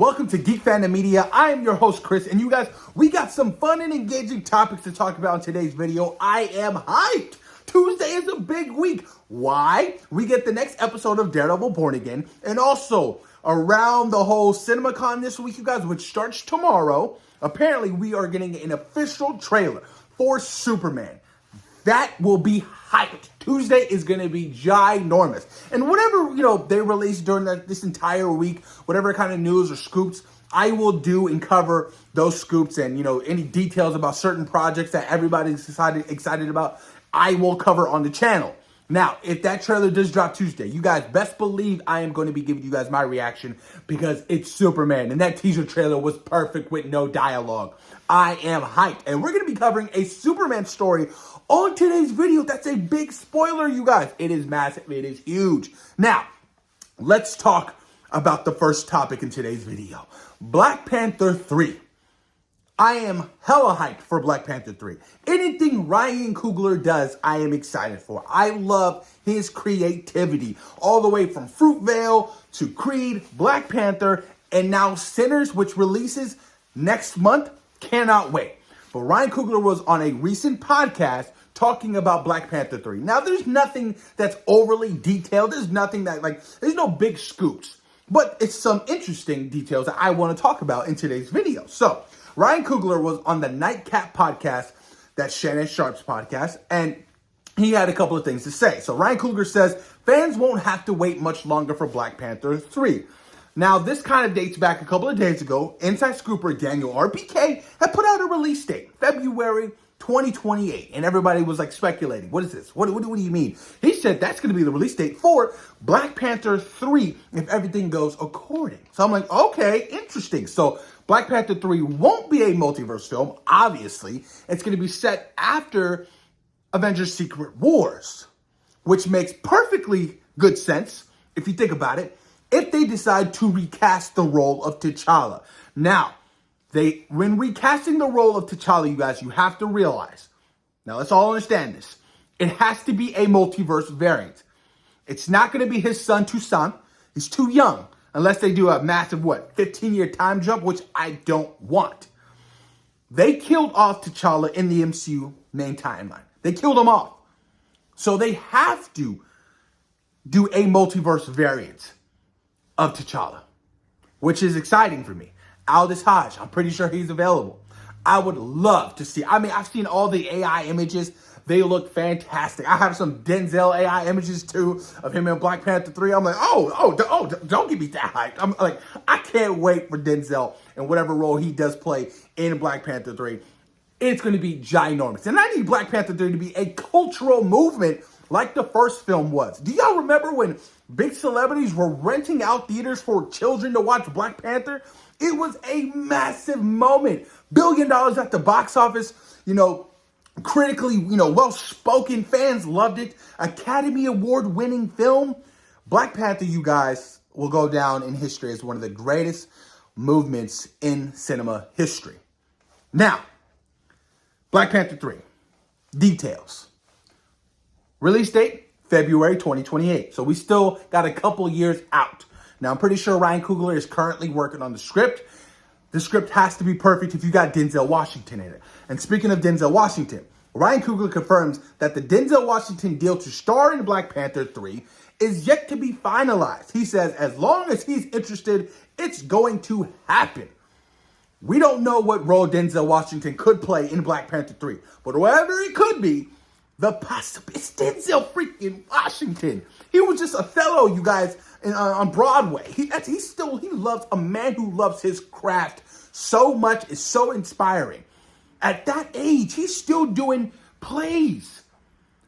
Welcome to Geek Fandom Media. I am your host, Chris, and you guys, we got some fun and engaging topics to talk about in today's video. I am hyped. Tuesday is a big week. Why? We get the next episode of Daredevil Born Again, and also around the whole CinemaCon this week, you guys, which starts tomorrow, apparently we are getting an official trailer for Superman. That will be hyped. Tuesday is going to be ginormous. And whatever, they release during this entire week, whatever kind of news or scoops, I will do and cover those scoops and, any details about certain projects that everybody's excited about, I will cover on the channel. Now, if that trailer does drop Tuesday, you guys best believe I am going to be giving you guys my reaction because it's Superman. And that teaser trailer was perfect with no dialogue. I am hyped. And we're going to be covering a Superman story on today's video. That's a big spoiler, you guys. It is massive. It is huge. Now, let's talk about the first topic in today's video. Black Panther 3. I am hella hyped for Black Panther 3. Anything Ryan Coogler does, I am excited for. I love his creativity. All the way from Fruitvale to Creed, Black Panther, and now Sinners, which releases next month. Cannot wait. But Ryan Coogler was on a recent podcast talking about Black Panther 3. Now, there's nothing that's overly detailed. There's nothing that, there's no big scoops. But it's some interesting details that I want to talk about in today's video. So, Ryan Coogler was on the Nightcap podcast, that's Shannon Sharp's podcast, and he had a couple of things to say. So, Ryan Coogler says, fans won't have to wait much longer for Black Panther 3. Now, this kind of dates back a couple of days ago. Inside Scooper Daniel RBK had put out a release date, February 2028, and everybody was speculating. What is this? What do you mean? He said that's going to be the release date for Black Panther 3 if everything goes according. So I'm like, okay, interesting. So Black Panther 3 won't be a multiverse film, obviously. It's going to be set after Avengers Secret Wars, which makes perfectly good sense if you think about it, if they decide to recast the role of T'Challa. Now, when recasting the role of T'Challa, you guys, you have to realize, now let's all understand this, it has to be a multiverse variant. It's not going to be his son, Toussaint. He's too young, unless they do a massive, 15-year time jump, which I don't want. They killed off T'Challa in the MCU main timeline. They killed him off. So they have to do a multiverse variant of T'Challa, which is exciting for me. Aldous Hodge, I'm pretty sure he's available. I would love to see. I've seen all the AI images. They look fantastic. I have some Denzel AI images too of him in Black Panther 3. I'm like, don't get me that hyped. I'm like, I can't wait for Denzel and whatever role he does play in Black Panther 3. It's going to be ginormous. And I need Black Panther 3 to be a cultural movement like the first film was. Do y'all remember when big celebrities were renting out theaters for children to watch Black Panther? It was a massive moment. $1 billion at the box office, critically, well-spoken. Fans loved it. Academy Award winning film. Black Panther, you guys, will go down in history as one of the greatest movements in cinema history. Now, Black Panther 3. Details. Release date, February 2028. So we still got a couple years out. Now, I'm pretty sure Ryan Coogler is currently working on the script. The script has to be perfect if you got Denzel Washington in it. And speaking of Denzel Washington, Ryan Coogler confirms that the Denzel Washington deal to star in Black Panther 3 is yet to be finalized. He says as long as he's interested, it's going to happen. We don't know what role Denzel Washington could play in Black Panther 3, but whatever it could be, it's Denzel freaking Washington. He was just Othello, you guys, on Broadway. He loves a man who loves his craft so much. It's so inspiring. At that age, he's still doing plays.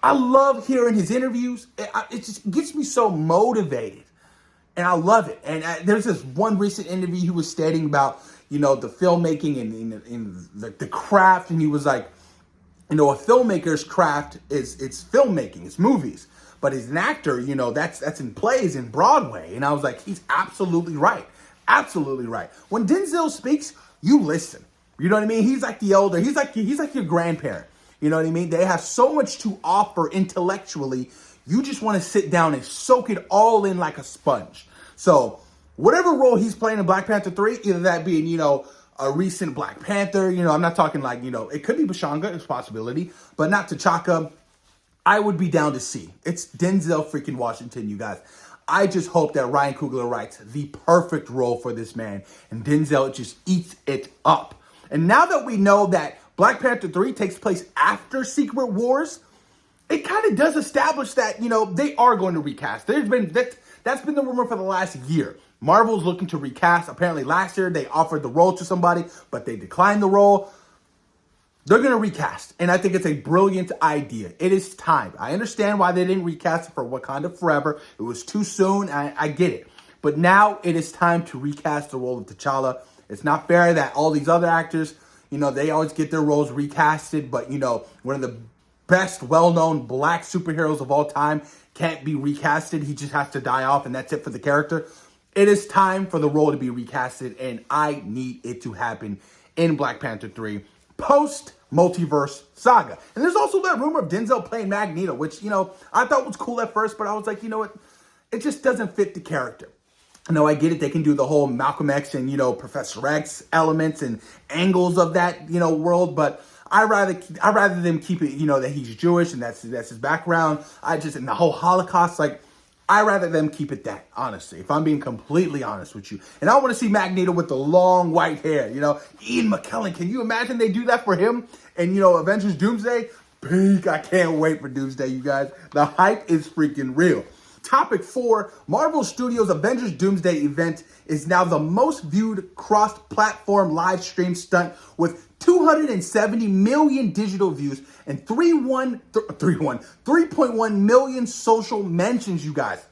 I love hearing his interviews. It just gets me so motivated, and I love it. And there's this one recent interview he was stating about, the filmmaking and the craft, and he was like, a filmmaker's craft is it's filmmaking, it's movies. But as an actor, that's in plays in Broadway. And I was like, he's absolutely right. Absolutely right. When Denzel speaks, you listen. You know what I mean? He's like the elder. He's like your grandparent. You know what I mean? They have so much to offer intellectually. You just want to sit down and soak it all in like a sponge. So whatever role he's playing in Black Panther 3, either that being, a recent Black Panther, I'm not talking like, it could be Bashanga, it's a possibility, but not T'Chaka. I would be down to see. It's Denzel freaking Washington, you guys. I just hope that Ryan Coogler writes the perfect role for this man, and Denzel just eats it up. And now that we know that Black Panther 3 takes place after Secret Wars, it kind of does establish that, they are going to recast. That's been the rumor for the last year. Marvel's looking to recast. Apparently last year they offered the role to somebody, but they declined the role. They're going to recast, and I think it's a brilliant idea. It is time. I understand why they didn't recast it for Wakanda Forever. It was too soon. I get it. But now it is time to recast the role of T'Challa. It's not fair that all these other actors, they always get their roles recasted, but, one of the best well-known black superheroes of all time can't be recasted. He just has to die off, and that's it for the character. It is time for the role to be recasted, and I need it to happen in Black Panther 3 post Multiverse Saga. And there's also that rumor of Denzel playing Magneto, which, I thought was cool at first, but I was like, you know what? It just doesn't fit the character. No, I get it. They can do the whole Malcolm X and, Professor X elements and angles of that, world, but I rather them keep it, that he's Jewish and that's his background. And the whole Holocaust, I rather them keep it that, honestly, if I'm being completely honest with you. And I want to see Magneto with the long white hair, Ian McKellen. Can you imagine they do that for him? And, Avengers Doomsday, peak. I can't wait for Doomsday, you guys. The hype is freaking real. Topic 4, Marvel Studios' Avengers Doomsday event is now the most viewed cross-platform live stream stunt with 270 million digital views and 3.1 million social mentions, you guys.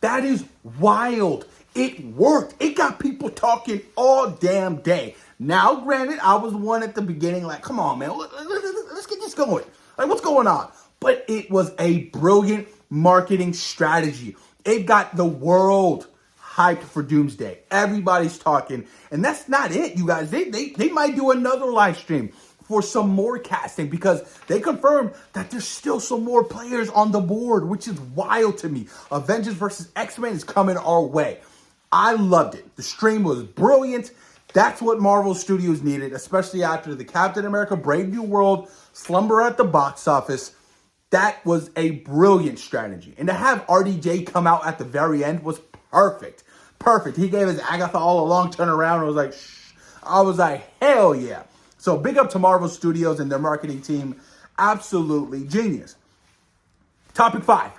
That is wild. It worked. It got people talking all damn day. Now, granted, I was one at the beginning, like, come on, man, let's get this going. Like, what's going on? But it was a brilliant marketing strategy. It got the world hyped for Doomsday. Everybody's talking. And that's not it, you guys. They might do another live stream for some more casting because they confirmed that there's still some more players on the board, which is wild to me. Avengers versus X-Men is coming our way. I loved it. The stream was brilliant. That's what Marvel Studios needed, especially after the Captain America Brave New World slumber at the box office. That was a brilliant strategy. And to have RDJ come out at the very end was perfect. Perfect. He gave his Agatha all along turn around. I was like, hell yeah. So big up to Marvel Studios and their marketing team. Absolutely genius. Topic 5.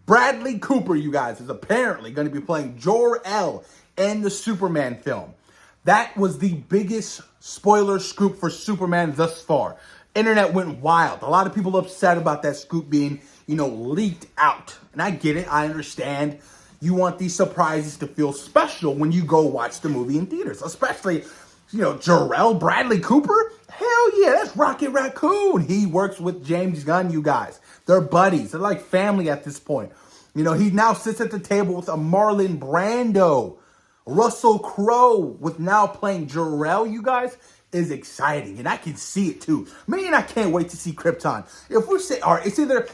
Bradley Cooper, you guys, is apparently going to be playing jor-El in the Superman film. That was the biggest spoiler scoop for Superman thus far. Internet went wild. A lot of people upset about that scoop being, leaked out. And I get it. I understand. You want these surprises to feel special when you go watch the movie in theaters. Especially, jor-El, Bradley Cooper. Hell yeah, that's Rocket Raccoon. He works with James Gunn, you guys. They're buddies. They're like family at this point. He now sits at the table with a Marlon Brando. Russell Crowe with now playing jor-El, you guys, is exciting. And I can see it too. Man, I can't wait to see Krypton. If we say, all right, it's either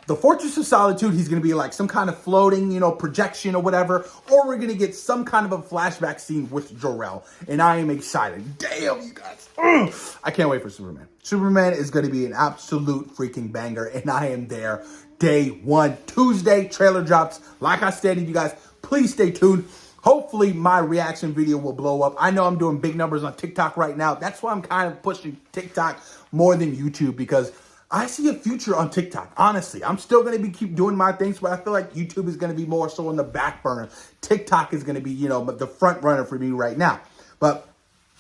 the Fortress of Solitude, he's going to be like some kind of floating, projection or whatever, or we're going to get some kind of a flashback scene with jor-El. And I am excited. Damn, you guys. Ugh. I can't wait for Superman. Superman is going to be an absolute freaking banger, and I am there day one. Tuesday, trailer drops. Like I stated, you guys, please stay tuned. Hopefully my reaction video will blow up. I know I'm doing big numbers on TikTok right now. That's why I'm kind of pushing TikTok more than YouTube, because I see a future on TikTok. Honestly, I'm still going to keep doing my things, but I feel like YouTube is going to be more so on the back burner. TikTok is going to be, the front runner for me right now. But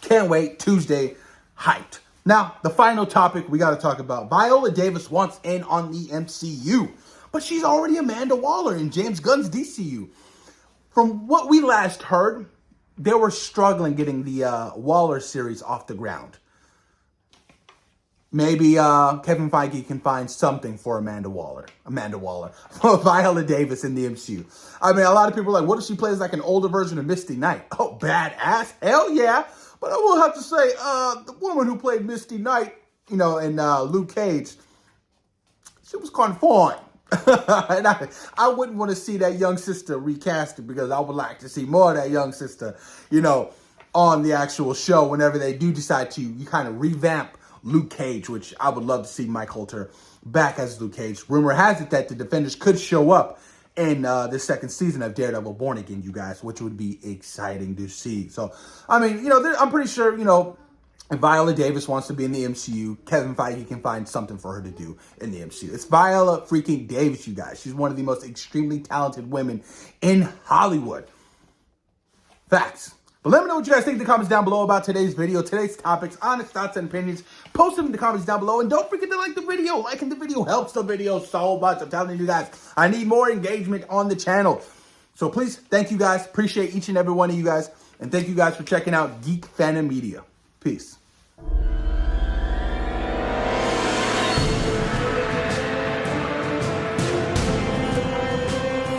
can't wait. Tuesday, hyped. Now, the final topic we got to talk about. Viola Davis wants in on the MCU, but she's already Amanda Waller in James Gunn's DCU. From what we last heard, they were struggling getting the Waller series off the ground. Maybe Kevin Feige can find something for Amanda Waller, for Viola Davis in the MCU. I mean, a lot of people are like, what if she plays like an older version of Misty Knight? Oh, badass. Hell yeah. But I will have to say, the woman who played Misty Knight, in Luke Cage, she was kind of fine. And I wouldn't want to see that young sister recasted, because I would like to see more of that young sister, on the actual show whenever they do decide to kind of revamp Luke Cage, which I would love to see Mike Holter back as Luke Cage. Rumor has it that the Defenders could show up in the second season of Daredevil Born Again, you guys, which would be exciting to see. So, I mean, I'm pretty sure, if Viola Davis wants to be in the MCU, Kevin Feige can find something for her to do in the MCU. It's Viola freaking Davis, you guys. She's one of the most extremely talented women in Hollywood. Facts. But let me know what you guys think in the comments down below about today's video, today's topics, honest thoughts and opinions. Post them in the comments down below. And don't forget to like the video. Liking the video helps the video so much. I'm telling you guys, I need more engagement on the channel. So please, thank you guys. Appreciate each and every one of you guys. And thank you guys for checking out Geek Fandom Media. Peace.